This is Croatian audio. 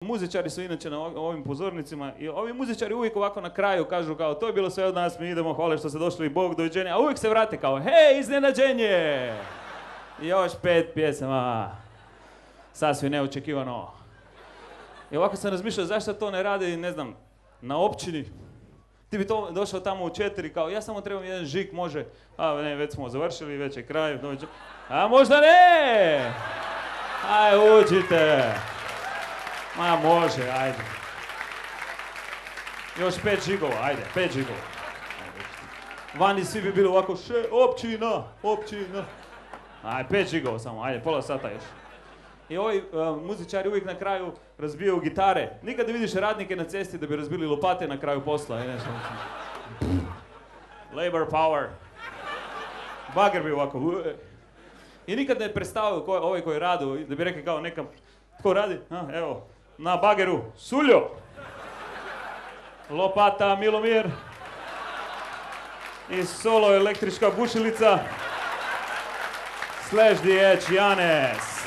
Muzičari su inače na ovim pozornicima i ovi muzičari uvijek ovako na kraju kažu kao to je bilo sve od nas, mi idemo, hvala što ste došli i Bog, doviđenja, a uvijek se vrate kao hej, iznenađenje! I još 5 pjesama, sasvim neočekivano. I ovako sam razmišljao zašto to ne rade, ne znam, na općini. Ti bi to došao tamo u 4 kao ja samo trebam jedan žig, može, a ne, već smo završili, već je kraj, doviđenja. A možda ne! Aj, uđite! Ma može, ajde. Još 5 žigova, ajde, 5 žigova. Vani svi bi bili ovako, općina. Ajde, 5 žigova samo, ajde, pola sata još. I ovi muzičari uvijek na kraju razbijaju gitare. Nikad ne vidiš radnike na cesti da bi razbili lopate na kraju posla. Labor power. Bager bi ovako. I nikad ne predstavaju ovaj koji radu, da bi rekli kao neka, tko radi? Evo, na bageru, Suljo. Lopata, Milomir. I solo električka bušilica. /The Edge, Janez.